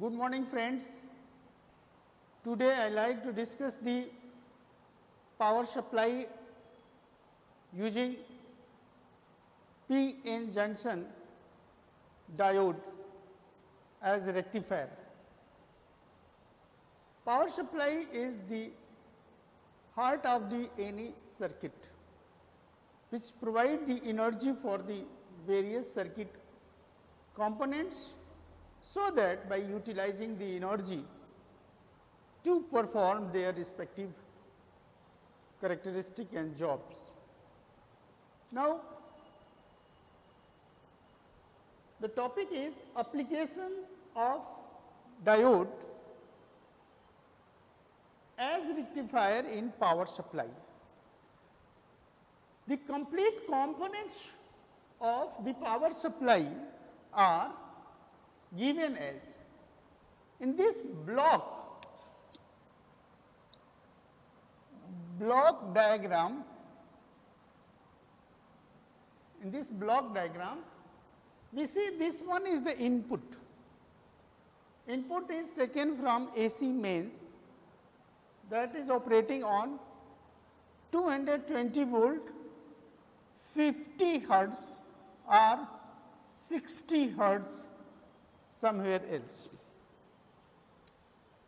Good morning, friends. Today I like to discuss the power supply using p-n junction diode as a rectifier. Power supply is the heart of any circuit which provide the energy for the various circuit components, so that by utilizing the energy to perform their respective characteristic and jobs. Now, the topic is application of diode as rectifier in power supply. The complete components of the power supply are given as in this block diagram. In this block diagram, we see this one is the input. Input is taken from AC mains that is operating on 220 volt, 50 hertz or 60 hertz somewhere else.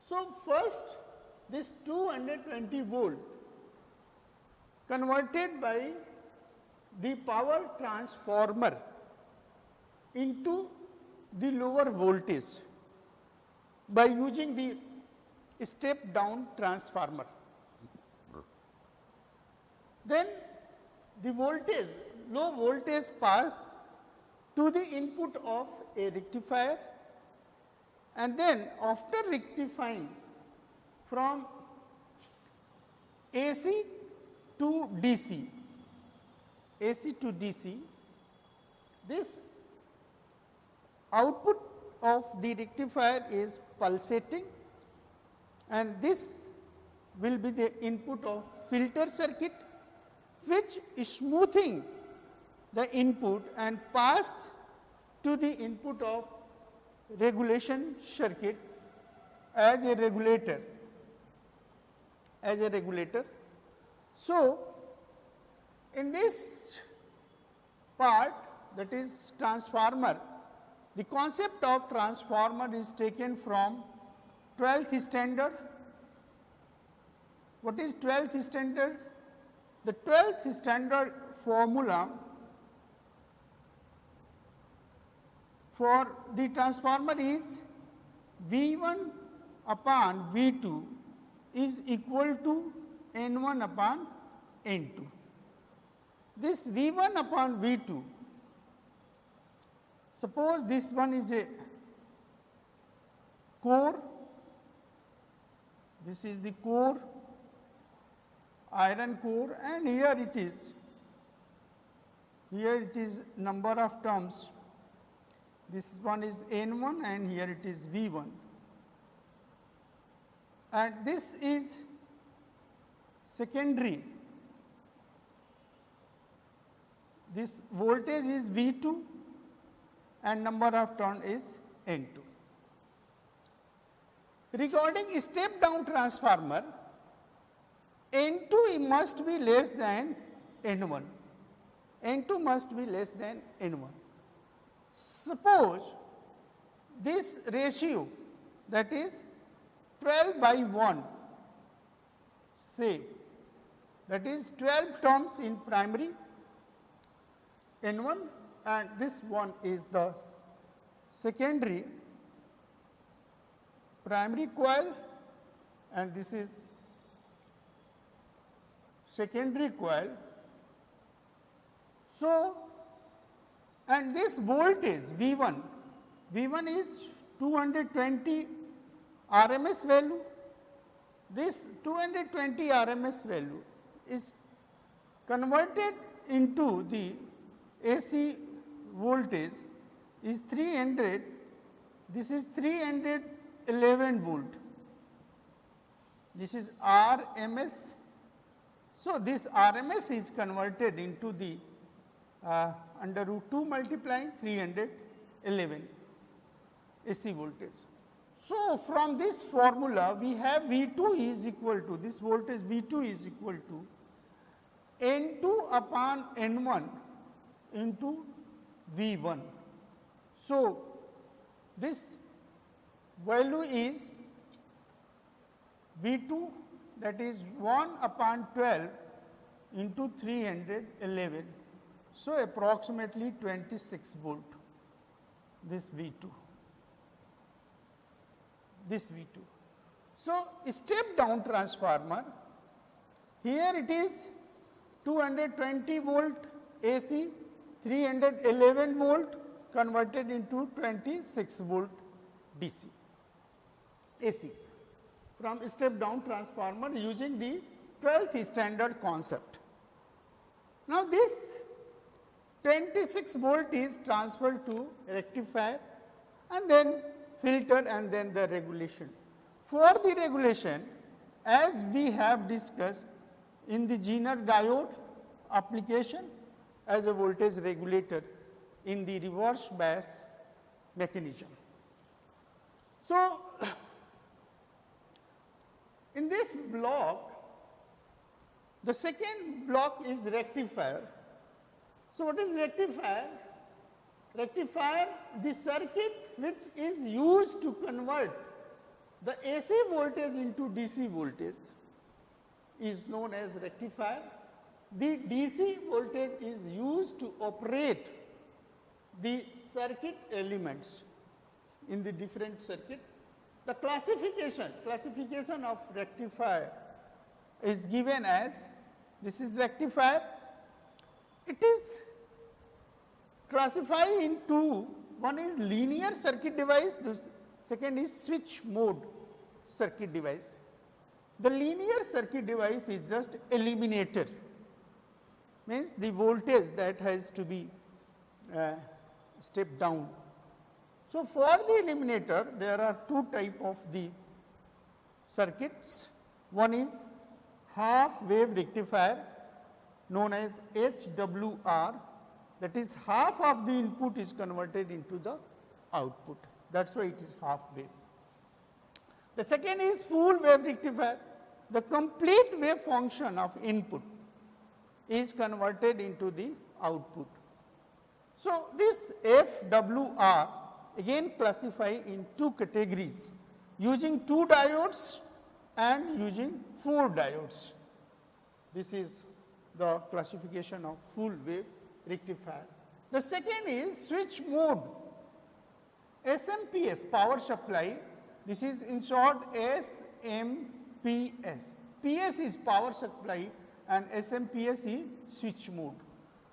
So, first this 220 volt converted by the power transformer into the lower voltage by using the step down transformer. Then the voltage, low voltage pass to the input of a rectifier, and then after rectifying from AC to DC, this output of the rectifier is pulsating, and this will be the input of filter circuit, which is smoothing the input and pass to the input of regulation circuit as a regulator. So, in this part, that is transformer, the concept of transformer is taken from 12th standard. What is 12th standard? The 12th standard formula for the transformer is V1 upon V2 is equal to N1 upon N2. This V1 upon V2, suppose this one is a core, this is the core, iron core, and here it is number of terms. This one is N1 and here it is V1, and this is secondary. This voltage is V2 and number of turn is N2. Regarding step down transformer, N2 must be less than N1. N2 must be less than N1. Suppose this ratio, that is 12 by 1, say that is 12 terms in primary N1, and this one is the secondary primary coil, and this is secondary coil. So, and this voltage V1 is 220 RMS value. This 220 RMS value is converted into the AC voltage is 300, this is 311 volt, this is RMS. So, this RMS is converted into the under root 2 multiplying 311 AC voltage. So, from this formula we have V2 is equal to, this voltage V2 is equal to N2 upon N1 into V1. So, this value is V2, that is 1 upon 12 into 311. So, approximately 26 volt, this V2, this V2. So, step down transformer, here it is 220 volt AC, 311 volt converted into 26 volt DC, AC from step down transformer using the 12th standard concept. Now, this 26 volt is transferred to rectifier and then filter and then the regulation. For the regulation, as we have discussed in the Zener diode application as a voltage regulator in the reverse bias mechanism. So, in this block, the second block is rectifier. So, what is rectifier? Rectifier, the circuit which is used to convert the AC voltage into DC voltage is known as rectifier. The DC voltage is used to operate the circuit elements in the different circuit. The classification of rectifier is given as, this is rectifier, it is classified into, one is linear circuit device, the second is switch mode circuit device. The linear circuit device is just eliminator, means the voltage that has to be stepped down. So, for the eliminator there are two type of the circuits. One is half wave rectifier known as HWR, that is half of the input is converted into the output, that is why it is half wave. The second is full wave rectifier, the complete wave function of input is converted into the output. So, this FWR again classify in two categories using 2 diodes and using 4 diodes. This is the classification of full wave rectifier. The second is switch mode SMPS, power supply, this is in short SMPS. PS is power supply and SMPS is switch mode.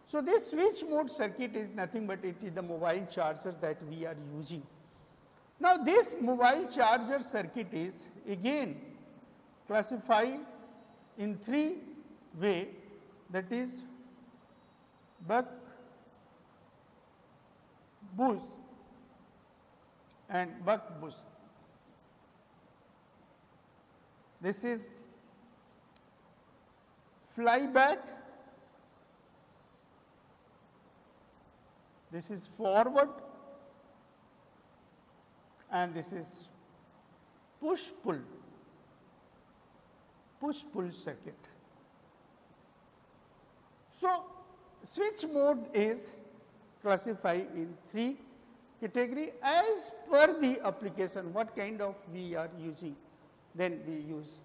So, this switch mode circuit is nothing but it is the mobile charger that we are using. Now, this mobile charger circuit is again classified in 3 ways, that is buck, boost and buck boost. This is flyback, this is forward and this is push pull circuit. So, switch mode is classified in 3 category as per the application, what kind of we are using, then we use.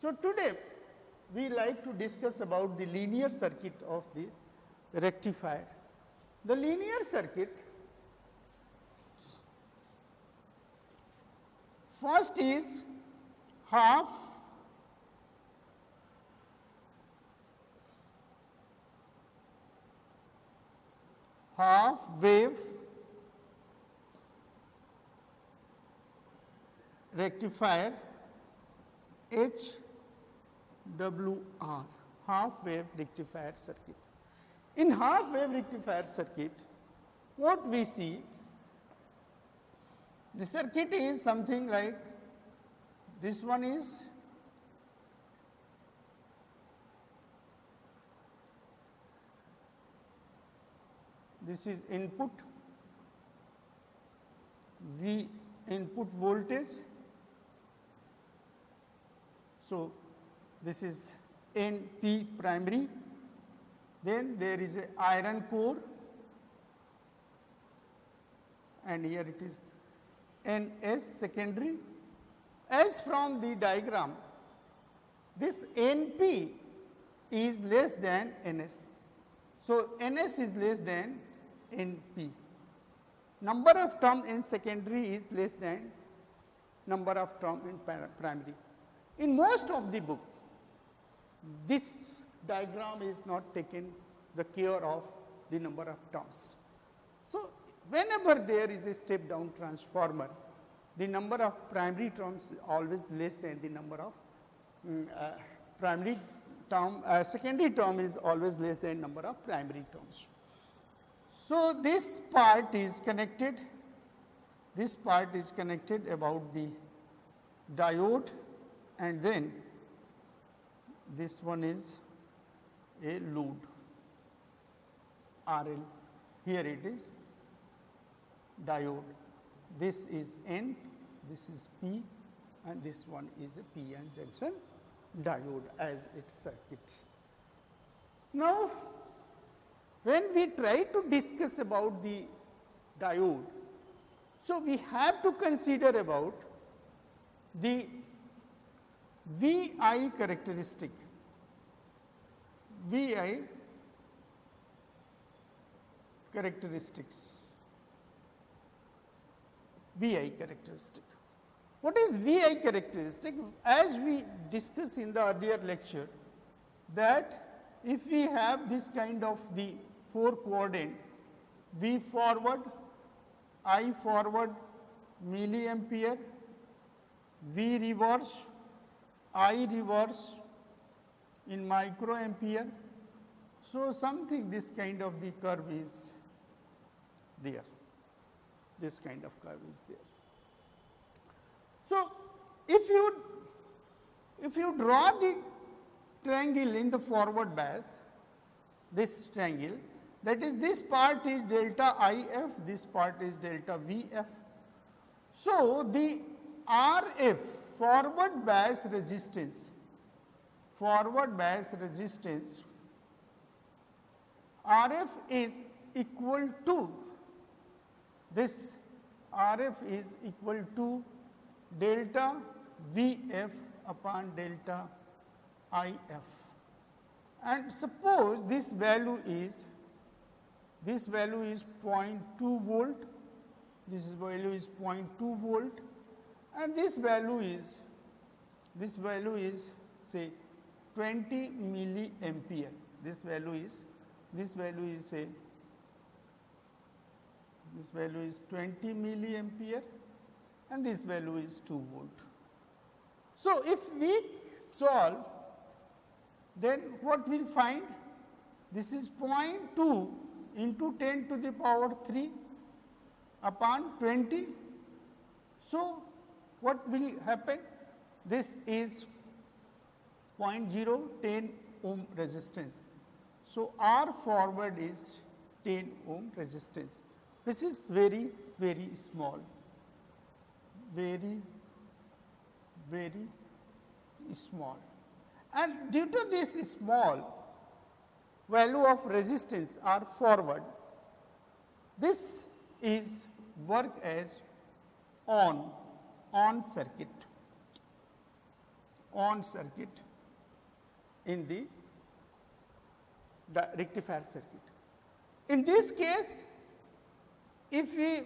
So, today we like to discuss about the linear circuit of the rectifier. The linear circuit, first is half wave rectifier HWR, half wave rectifier circuit. In half wave rectifier circuit, what we see, the circuit is something like this. One is this is input V input voltage. So, this is NP primary, then there is a iron core, and here it is NS secondary. As from the diagram, this NP is less than NS. So, NS is less than NP. Number of term in secondary is less than number of term in primary. In most of the book, this diagram is not taken the care of the number of terms. So, whenever there is a step down transformer, the number of primary terms is always less than the number of primary term, secondary term is always less than number of primary terms. So, this part is connected, about the diode, and then this one is a load RL, here it is diode, this is N, this is P, and this one is a p-n junction diode as its circuit. Now, when we try to discuss about the diode, so we have to consider about the VI characteristic, VI characteristics, VI characteristic. What is VI characteristic? As we discussed in the earlier lecture, that if we have this kind of the 4 quadrant, V forward, I forward milliampere, V reverse, I reverse in microampere. So, something this kind of the curve is there, this kind of curve is there. So, if you draw the triangle in the forward bias, this triangle, that is, this part is delta IF, this part is delta VF. So, the RF, forward bias resistance, RF is equal to, this RF is equal to delta VF upon delta IF. And suppose this value is 0.2 volt, this value is 0.2 volt, and this value is say 20 milliampere. This value is say 20 milliampere, and this value is 2 volt. So, if we solve, then what we will find? This is 0.2 into 10 to the power 3 upon 20. So, what will happen? This is 0.010 ohm resistance. So, R forward is 10 ohm resistance, which is very, very small, very, very small. And due to this small value of resistance R forward, this is work as on circuit in the rectifier circuit. In this case, if we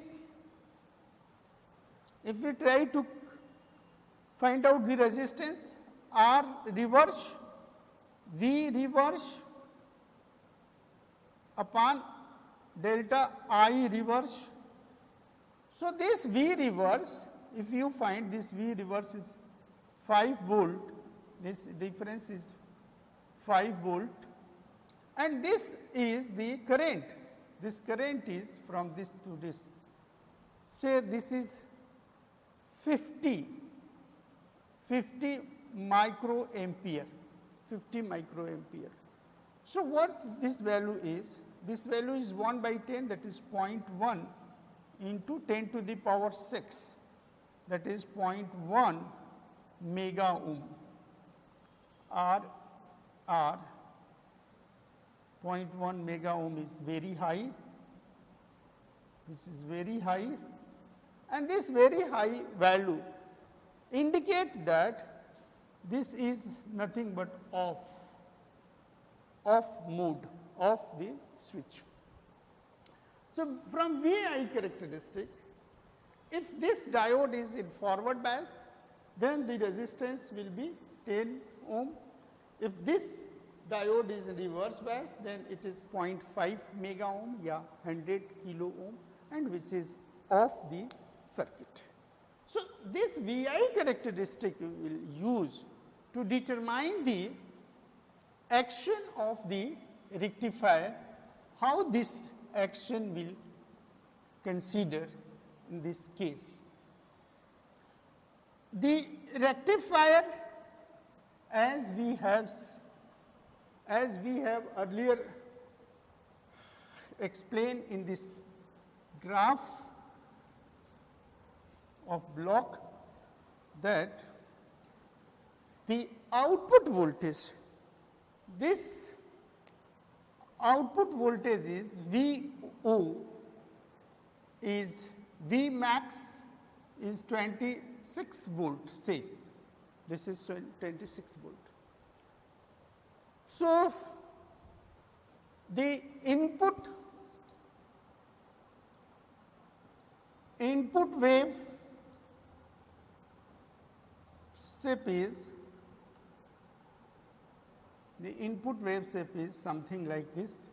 try to find out the resistance, R reverse, V reverse upon delta I reverse. So, this V reverse, if you find this V reverse is 5 volt, this difference is 5 volt, and this is the current. This current is from this to this. Say this is 50 microampere, 50 microampere. So, what this value is? This value is 1 by 10, that is 0.1 into 10 to the power 6 that is 0.1 mega ohm. R 0.1 mega ohm is very high, this is very high, and this very high value indicate that this is nothing but off mode of the switch. So, from VI characteristic, if this diode is in forward bias, then the resistance will be 10 ohm. If this diode is in reverse bias, then it is 0.5 mega ohm, 100 kilo ohm, and which is off the circuit. So, this VI characteristic we will use to determine the action of the rectifier, how this action will consider in this case. The rectifier, as we have earlier explained in this graph of block, that the output voltage, this output voltage is VO, is V max is 26 volt, say this is 26 volt. So, the input wave shape is, the input wave shape is something like this.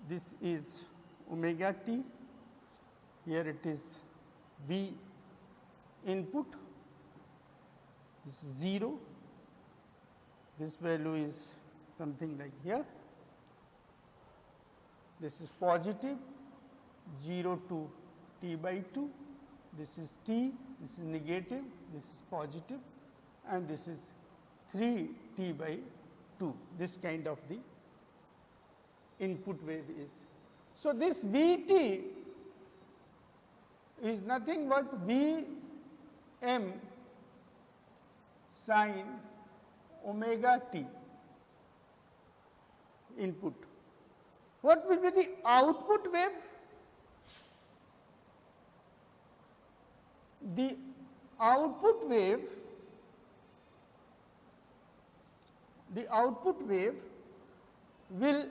This is omega t, here it is V input, this is 0, this value is something like here, this is positive 0 to t by 2, this is t, this is negative, this is positive, and this is 3 t by 2, this kind of the input wave is. So, this V t is nothing but V m sin omega t input. What will be the output wave? The output wave will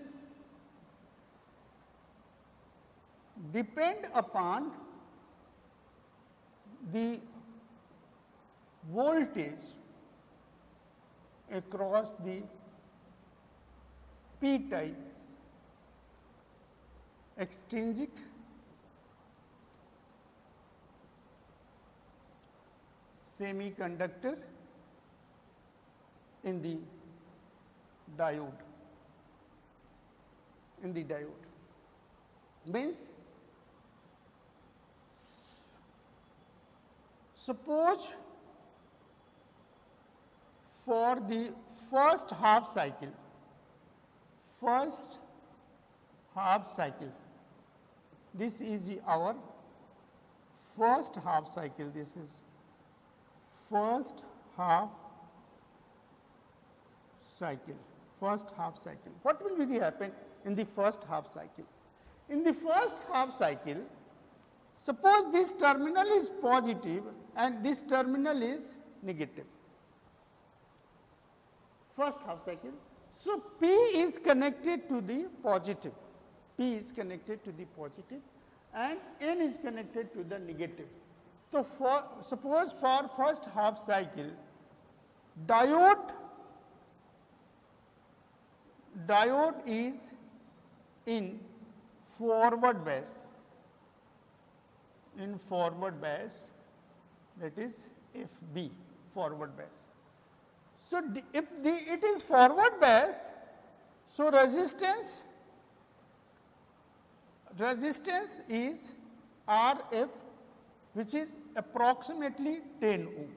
depend upon the voltage across the p type extrinsic semiconductor in the diode, means suppose for the first half cycle, this is our first half cycle, this is first half cycle. What will be the happen in the first half cycle? In the first half cycle, suppose this terminal is positive and this terminal is negative. First half cycle. So, P is connected to the positive, and N is connected to the negative. So, suppose for first half cycle, diode is in forward bias, that is FB, forward bias. So, if it is forward bias, so resistance is RF, which is approximately 10 ohm,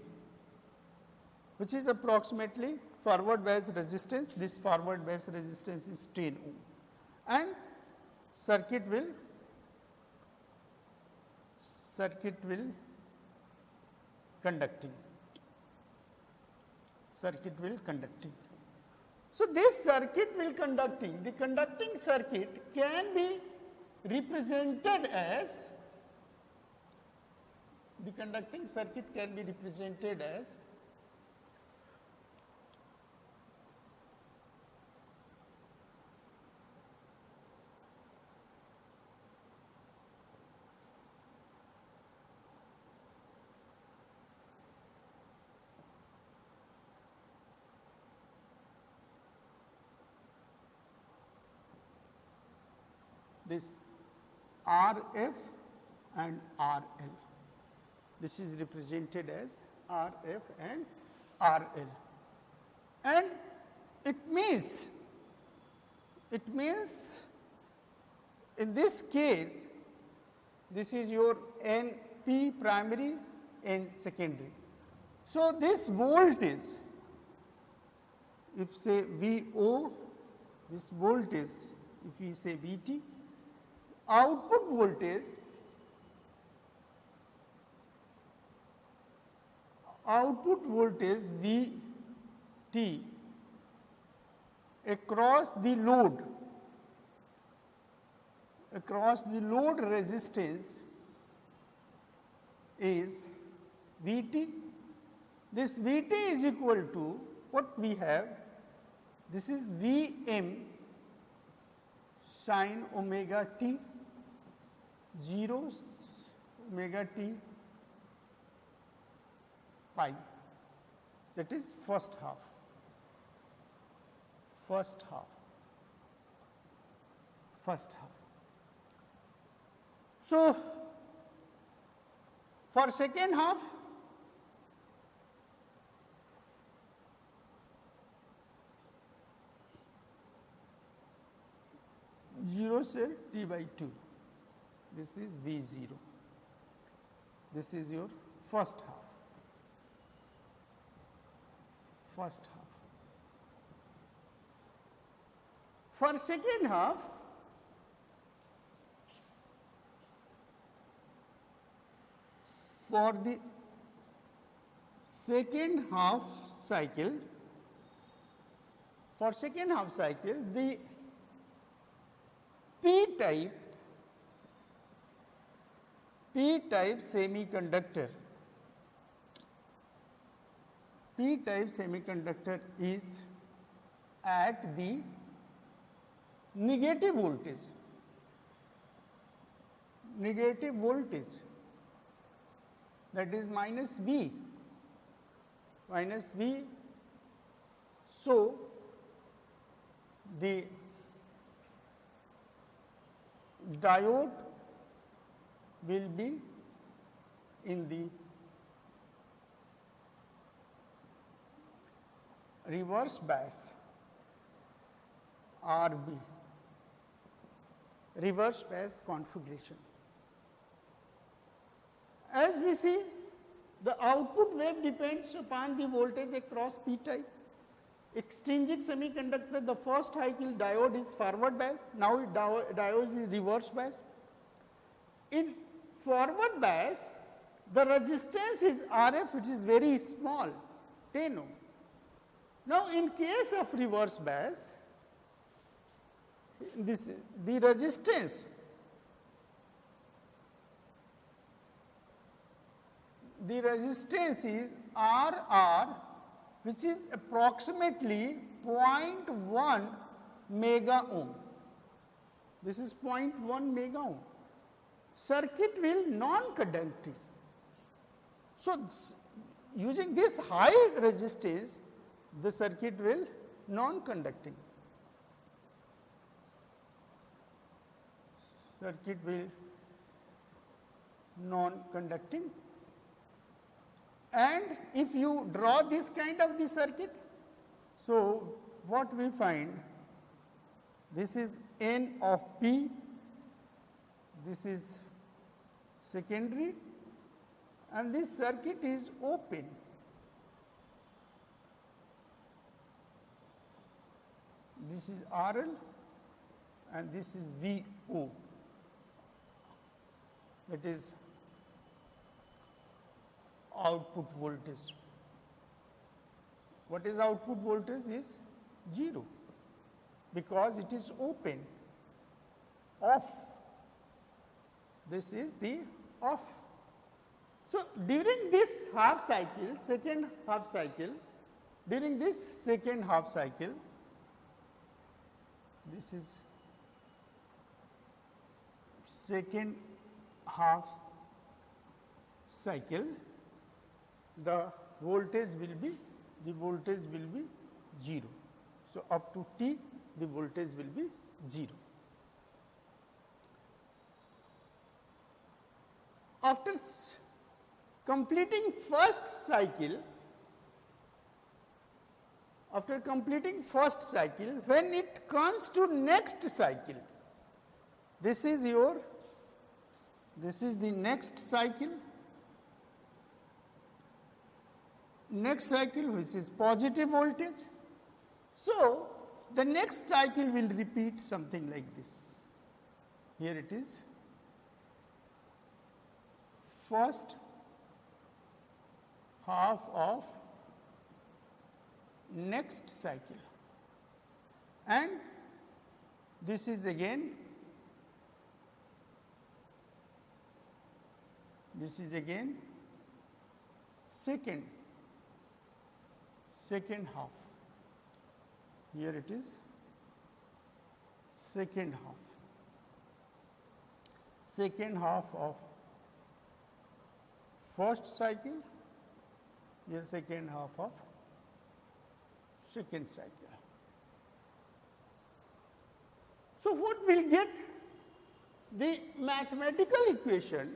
which is approximately forward bias resistance. This forward bias resistance is 10 ohm, and circuit will circuit will conducting. Circuit will conducting. So, this circuit will conducting. The conducting circuit can be represented as, the conducting circuit can be represented as this RF and RL. This is represented as RF and RL. And it means in this case, this is your NP primary and secondary. So, this voltage, if say VO, this voltage, if we say VT, output voltage VT across the load resistance is VT. This VT is equal to what we have, this is Vm sin omega t, 0 omega t pi, that is first half. So, for second half, zero say t by 2, this is V0, this is your first half. For second half, for the second half cycle, the P-type semiconductor is at the negative voltage, that is minus V. So, the diode will be in the reverse bias, RB, reverse bias configuration. As we see, the output wave depends upon the voltage across P type. Extrinsic semiconductor, the first cycle diode is forward bias, now diode is reverse bias. In forward bias, the resistance is RF, which is very small, 10 ohm. Now, in case of reverse bias, the resistance is RR, which is approximately 0.1 mega ohm. This is 0.1 mega ohm. Circuit will non-conducting. So, using this high resistance, the circuit will non-conducting. And if you draw this kind of the circuit, so what we find, this is N of P, this is secondary, and this circuit is open. This is RL and this is VO, that is output voltage. What is output voltage? Is 0, because it is open, off. This is the off. So, during this half cycle, second half cycle, during this second half cycle, this is second half cycle, the voltage will be 0. So, up to t the voltage will be 0. After completing first cycle, when it comes to next cycle, this is the next cycle, which is positive voltage. So, the next cycle will repeat something like this. Here it is, first half of next cycle, and this is again second half. Here it is second half of first cycle, here second half of second cycle. So, what we will get? The mathematical equation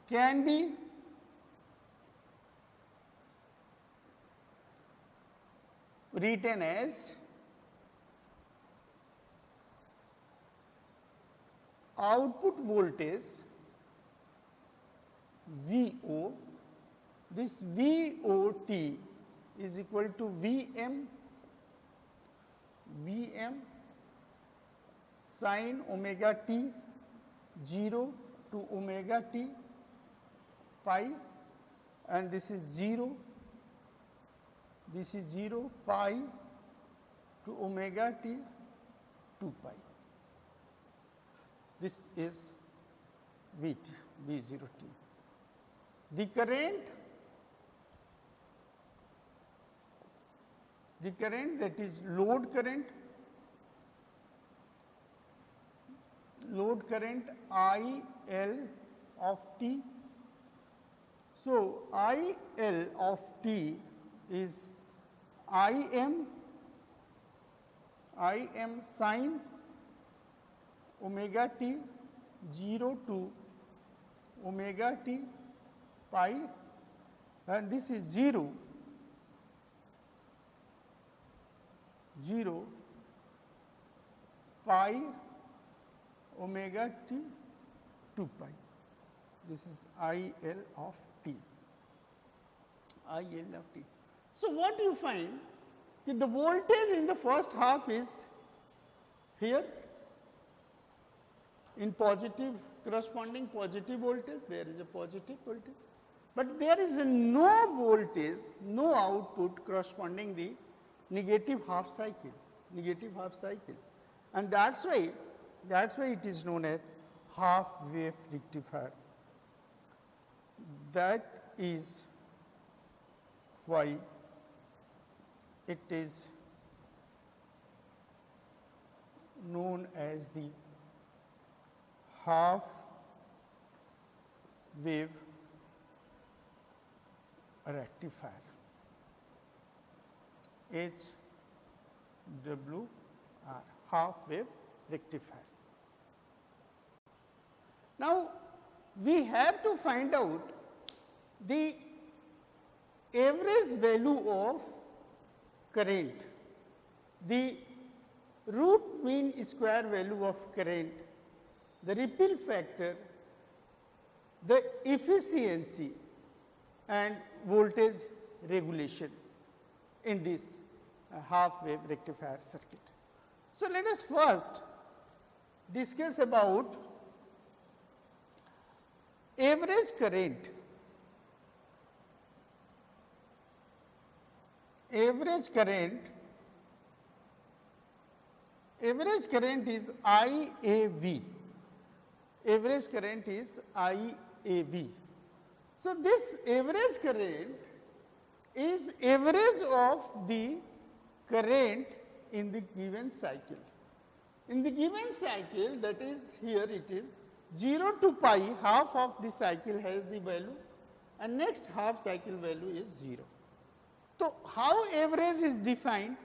can be written as output voltage VO, this VOT is equal to Vm sin omega t 0 to omega t pi, and this is 0 pi to omega t 2 pi. This is VT, V0t. The current that is load current IL of t. So, IL of t is Im sin omega t 0 to omega t pi, and this is 0 pi omega t 2 pi. This is IL of t. So, what you find? The voltage in the first half is here in positive, corresponding positive voltage, there is a positive voltage, but there is no voltage, no output corresponding the negative half cycle, and that's why it is known as half wave rectifier. That is why it is known as the half wave rectifier, HWR, half wave rectifier. Now, we have to find out the average value of current, the root mean square value of current, the ripple factor, the efficiency, and voltage regulation in this half wave rectifier circuit. So, let us first discuss about average current. Average current is IAV. Average current is IAV. So, this average current is average of the current in the given cycle. In the given cycle, that is here it is 0 to pi, half of the cycle has the value and next half cycle value is 0. So, how average is defined?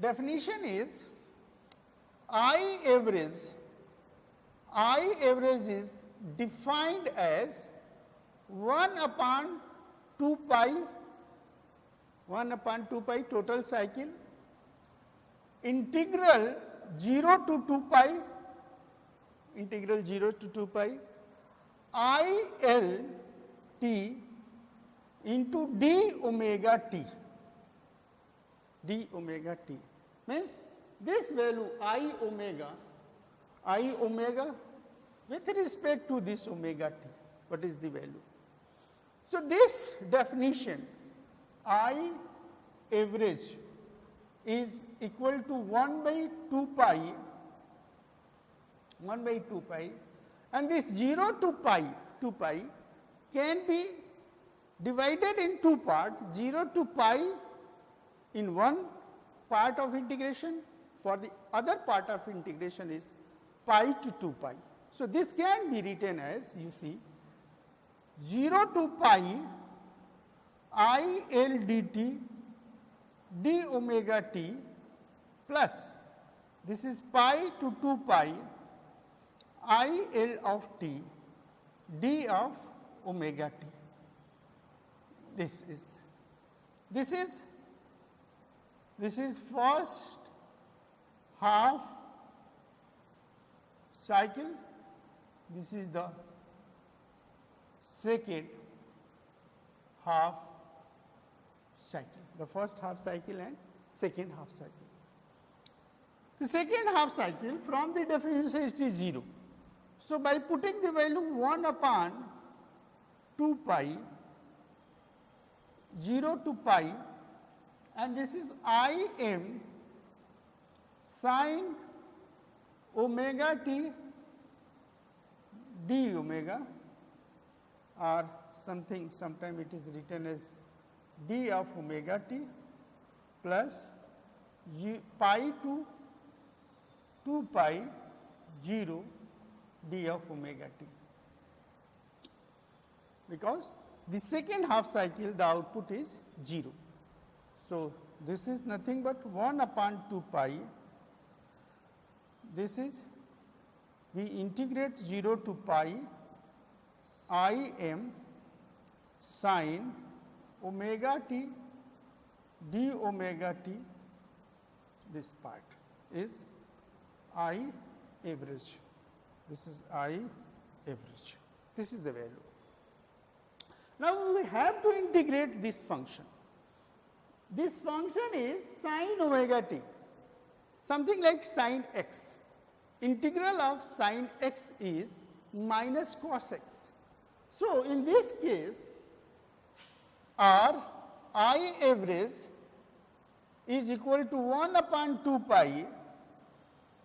Definition is I average is defined as 1 upon 2 pi total cycle, integral 0 to 2 pi, IL t into d omega t. Means this value I omega with respect to this omega t, what is the value? So, this definition I average is equal to 1 by 2 pi and this 0 to pi can be divided in two parts, 0 to pi in one part of integration, for the other part of integration is pi to 2 pi. So, this can be written as you see 0 to pi I L dt d omega t plus this is pi to 2 pi I L of t d of omega t. This is first half cycle, this is the second half cycle, the first half cycle and second half cycle. The second half cycle from the definition is 0. So, by putting the value 1 upon 2 pi 0 to pi and this is I m sin omega t d omega or sometime it is written as d of omega t plus pi to 2 pi 0 d of omega t, because the second half cycle the output is 0. So, this is nothing but 1 upon 2 pi, this is we integrate 0 to pi I m sin omega t d omega t, this part is I average, this is I average, this is the value. Now, we have to integrate this function. This function is sin omega t, something like sin x. Integral of sin x is minus cos x. So, in this case, our I average is equal to 1 upon 2 pi.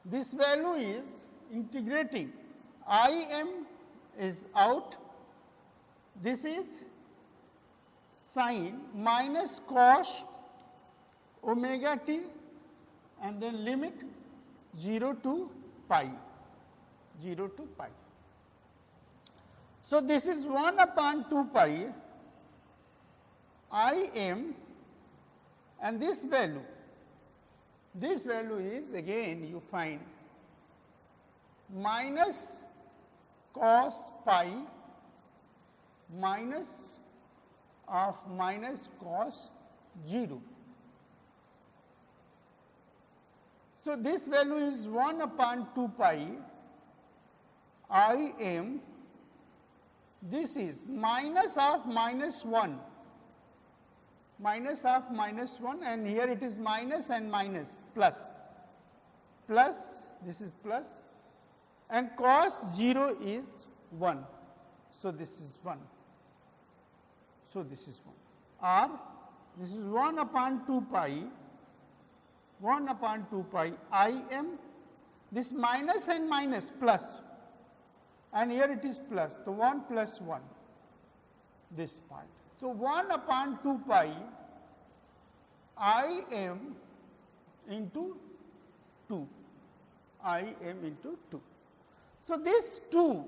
This value is integrating. I m is out. This is sin minus cos omega t and then limit 0 to pi. So, this is 1 upon 2 pi I m and this value is again you find minus cos pi minus of minus cos 0. So, this value is 1 upon 2 pi Im, this is minus of minus 1, minus of minus 1, and here it is minus and minus, plus, plus, this is plus, and cos 0 is 1. So, this is 1. So, this is 1, or this is 1 upon 2 pi, 1 upon 2 pi Im, this minus and minus plus, and here it is plus, so 1 plus 1, this part. So, 1 upon 2 pi Im into 2, Im into 2. So, this 2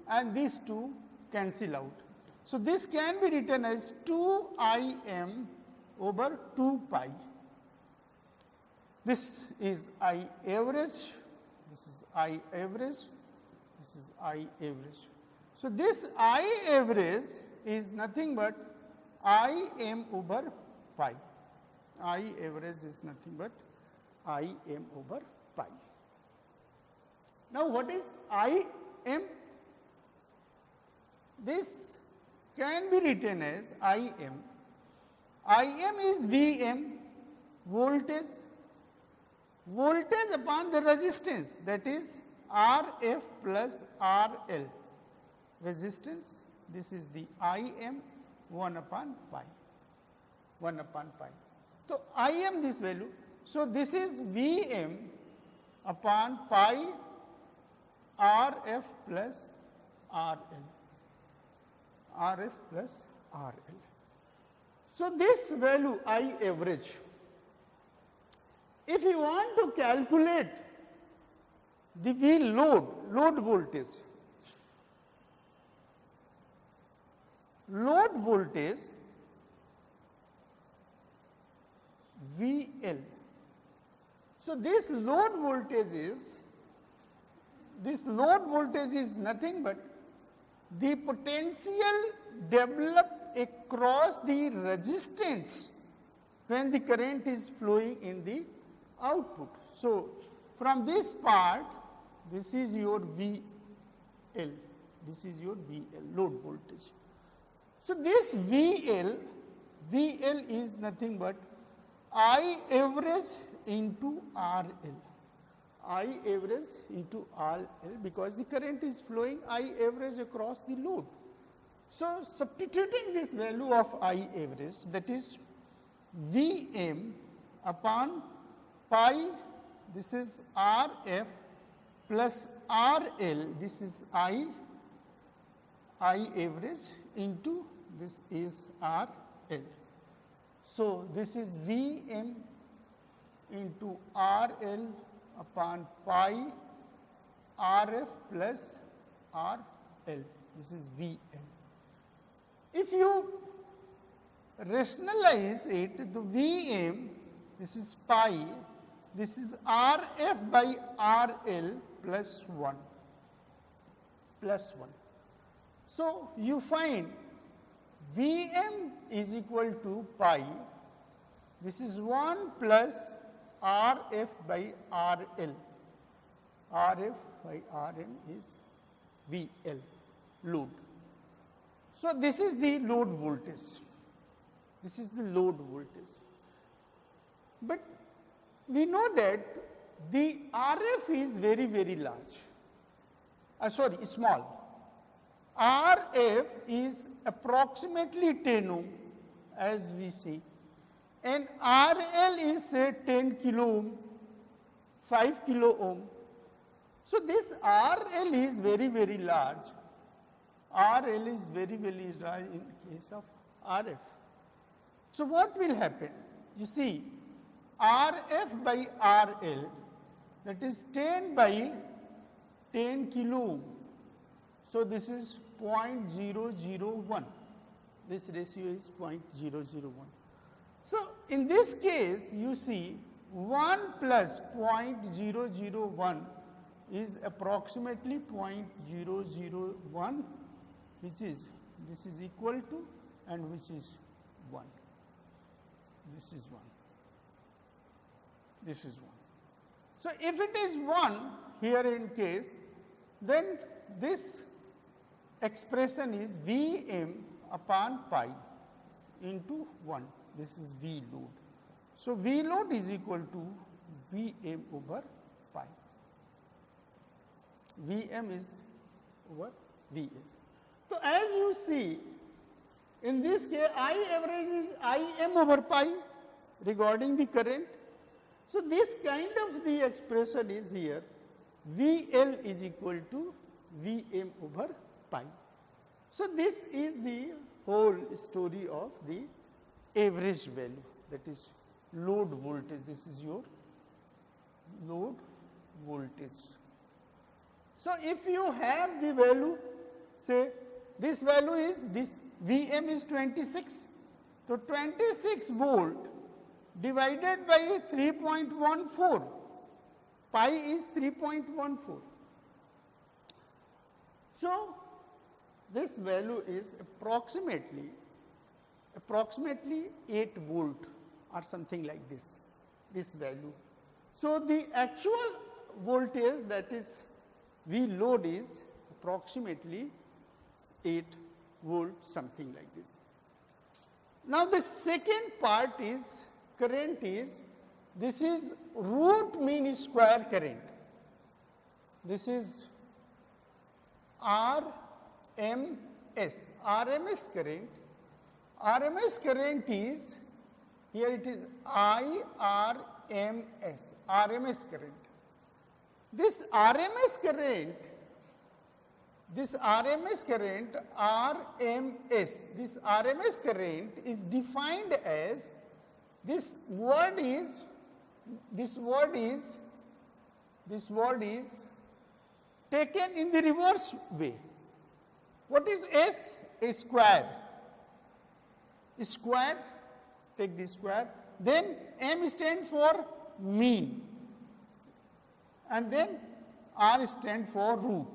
and these 2 cancel out. So, this can be written as 2 Im over 2 pi. This is I average, this is I average, this is I average. So, this I average is nothing but Im over pi. I average is nothing but Im over pi. Now, what is Im? This can be written as Im. Im is Vm, voltage, voltage upon the resistance, that is Rf plus RL, resistance. This is the Im 1 upon pi, 1 upon pi. So, Im this value. So, this is Vm upon pi Rf plus RL, Rf plus RL. So, this value I average, if you want to calculate the V load, load voltage, VL. So, this load voltage is nothing but the potential developed across the resistance when the current is flowing in the output. So, from this part, this is your VL, this is your VL, load voltage. So, this VL is nothing but I average into RL, I average into RL, because the current is flowing I average across the load. So, substituting this value of I average, that is Vm upon pi, this is Rf plus RL, this is I average into this is RL. So, this is Vm into RL upon pi Rf plus RL, this is Vm. If you rationalize it, the Vm, this is pi, this is Rf by RL plus 1, plus 1. So, you find Vm is equal to pi, this is 1 plus Rf by RL, Rf by Rn is VL, load. So, this is the load voltage, this is the load voltage. But we know that the Rf is very, very large, small. Rf is approximately 10 ohm as we see, and RL is say 10 kilo ohm, 5 kilo ohm. So, this RL is very, very large. RL is very, very large in case of Rf. So, what will happen? You see, Rf by RL, that is 10 by 10 kilo ohm. So, this is 0.001, this ratio is 0.001. So, in this case you see 1 plus 0.001 is approximately 0.001, which is this is equal to and which is 1, this is 1, this is 1. So, if it is 1 here in case, then this expression is Vm upon pi into 1. This is V load. So, V load is equal to Vm over pi. Vm is over Vm. So, as you see, in this case, I average is Im over pi regarding the current. So, this kind of the expression is here, VL is equal to Vm over pi. So, this is the whole story of the average value, that is load voltage. This is your load voltage. So, if you have the value, say this value is this Vm is 26. So, 26 volt divided by 3.14, pi is 3.14. So, this value is approximately 8 volt or something like this value. So, the actual voltage, that is V load, is approximately 8 volt, something like this. Now, the second part is current is, this is root mean square current. This is RMS, RMS current. RMS current is, here it is IRMS, RMS current. This RMS current, RMS, this RMS current is defined as, this word is taken in the reverse way. What is S? A square. Square, take the square, then M stand for mean, and then R stand for root.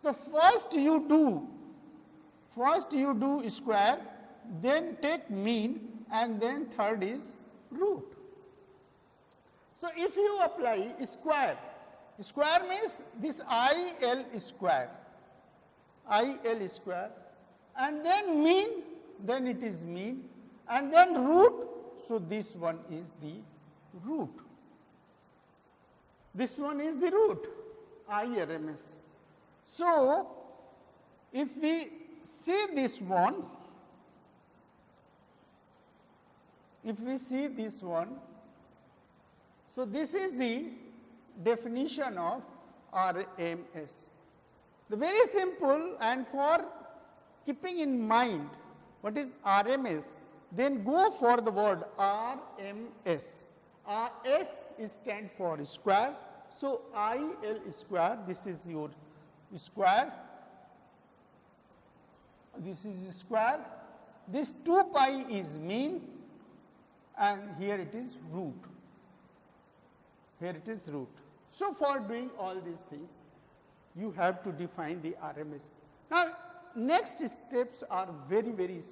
So, first you do square, then take mean, and then third is root. So, if you apply square, square means this IL square, and then mean, then it is mean, and then root. So, this one is the root. This one is the root, IRMS. So, if we see this one, so this is the definition of RMS. The very simple, and for keeping in mind what is RMS, then go for the word RMS. S is stand for square. So, IL square, this is your square, this is square, this 2 pi is mean, and here it is root. So, for doing all these things, you have to define the RMS. Now, next steps are very, very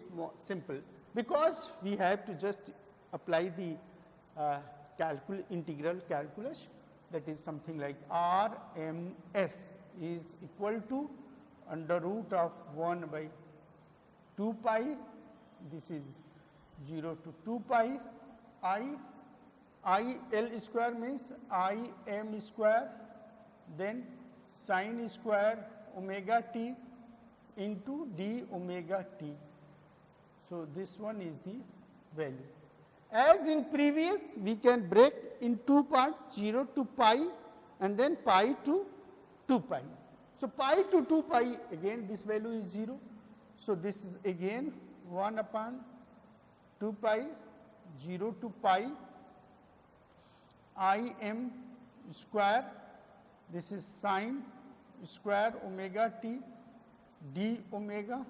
simple, because we have to just apply the integral calculus, that is something like RMS is equal to under root of 1 by 2 pi, this is 0 to 2 pi, IL square means Im square, then sin square omega t into d omega t. So, this one is the value. As in previous, we can break in two parts, 0 to pi and then pi to 2 pi. So, pi to 2 pi, again this value is 0. So, this is again 1 upon 2 pi, 0 to pi, Im square, this is sin square omega t d omega,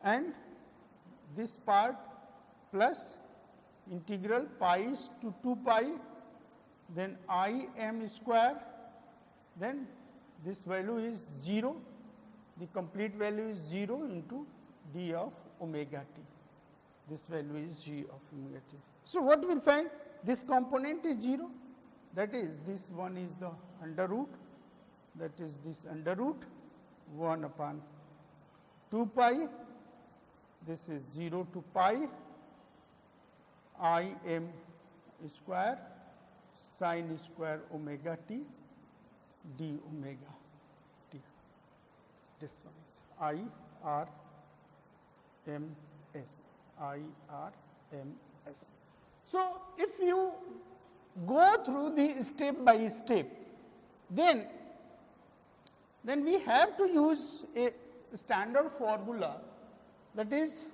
and this part plus integral pi to 2 pi, then Im square, then this value is 0, the complete value is 0 into d of omega t. This value is g of omega t. So, what we will find? This component is 0, that is this one is the under root that is this under root 1 upon 2 pi, this is 0 to pi I m square sin square omega t d omega t. This one is I r m s, I r m s. So, if you go through the step by step, then we have to use a standard formula, that is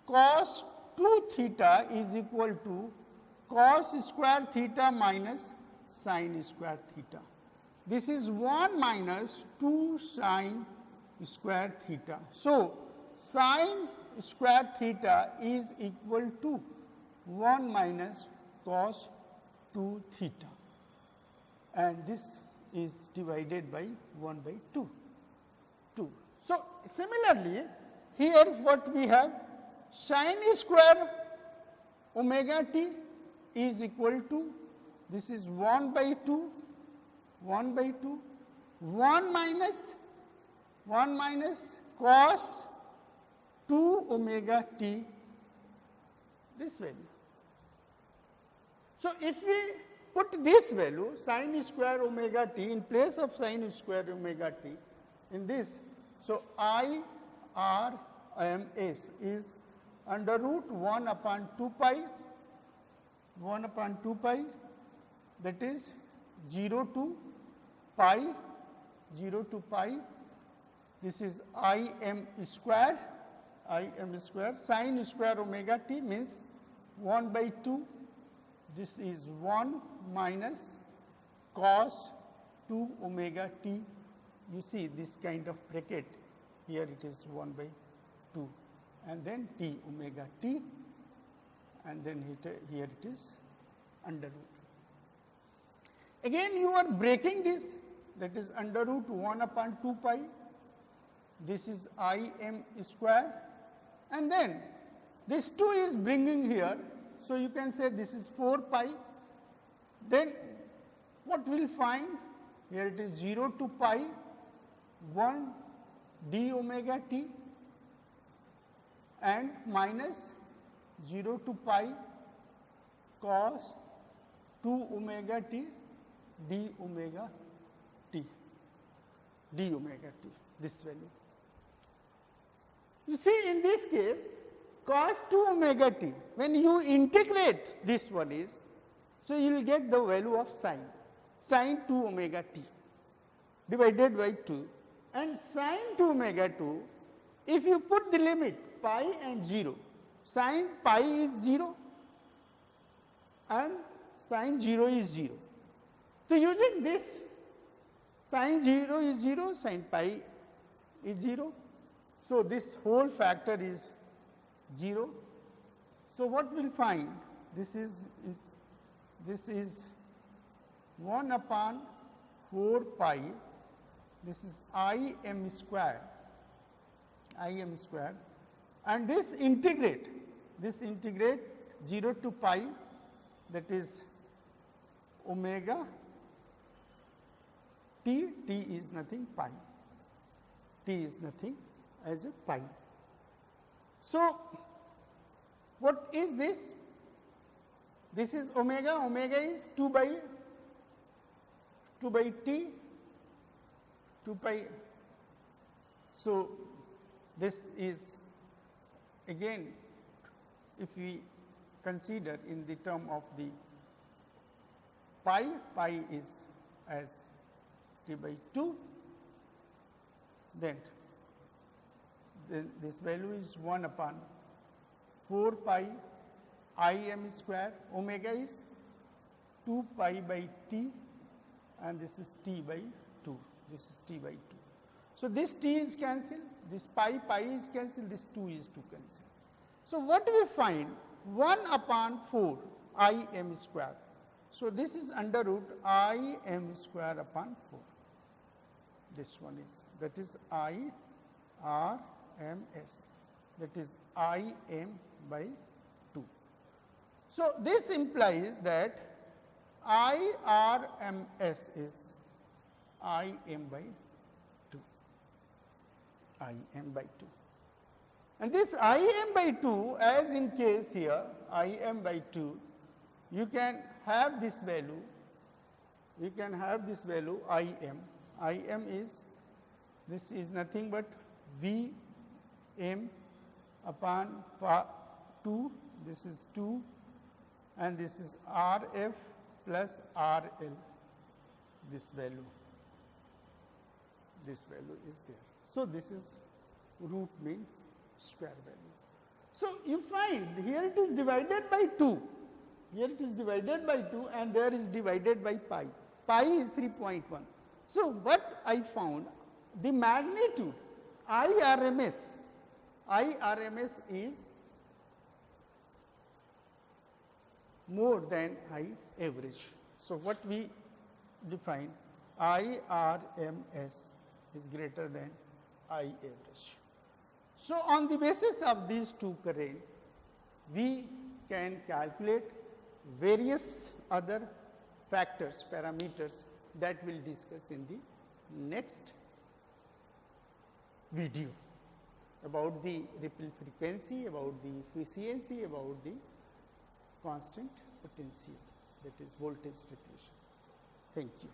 cos 2 theta is equal to cos square theta minus sin square theta. This is 1 minus 2 sin square theta. So, sin square theta is equal to 1 minus cos 2 theta, and this is divided by 1 by 2. So, similarly, here what we have, sin square omega t is equal to, this is 1 by 2, 1 minus cos 2 omega t, this value. So, if we put this value sin square omega t in place of sin square omega t in this, so I r m s is under root 1 upon 2 pi, that is 0 to pi, this is I m square, sin square omega t means 1 by 2, this is 1 minus cos 2 omega t. You see this kind of bracket, here it is 1 by 2, and then t omega t, and then here it is under root. Again you are breaking this, that is under root 1 upon 2 pi, this is I m square, and then this 2 is bringing here, so you can say this is 4 pi. Then what we will find, here it is 0 to pi 1 d omega t and minus 0 to pi cos 2 omega t d omega t, this value. You see, in this case cos 2 omega t, when you integrate this one is, so you will get the value of sin 2 omega t divided by 2, and sin 2 omega 2, if you put the limit pi and 0, sin pi is 0 and sin 0 is 0. So, using this, sin 0 is 0, sin pi is 0. So, this whole factor is 0. So, what we will find, this is 1 upon 4 pi, this is I m square, and this integrate 0 to pi, that is omega t, is nothing pi, is nothing as a pi. So, what is this? This is omega is 2 by t, 2 pi. So, this is again, if we consider in the term of the pi is as t by 2, then this value is 1 upon 4 pi I m square, omega is 2 pi by t, and this is t by 2, So, this t is cancelled, this pi is cancelled, this 2 is to cancel. So, what we find, 1 upon 4 I m square. So, this is under root I m square upon 4, this one is, that is I r m s, that is I m by 2. So, this implies that I r m s is Im by 2. Im by 2. And this Im by 2, as in case here, Im by 2, you can have this value, Im. Im is, this is nothing but Vm upon 2, this is 2, and this is Rf plus Rl, this value is there. So, this is root mean square value. So, you find here it is divided by 2, and there is divided by pi. Pi is 3.1. So, what I found, the magnitude IRMS is more than I average. So, what we define, IRMS is greater than I average. So, on the basis of these two current, we can calculate various other factors, parameters that we will discuss in the next video about the ripple frequency, about the efficiency, about the constant potential, that is voltage regulation. Thank you.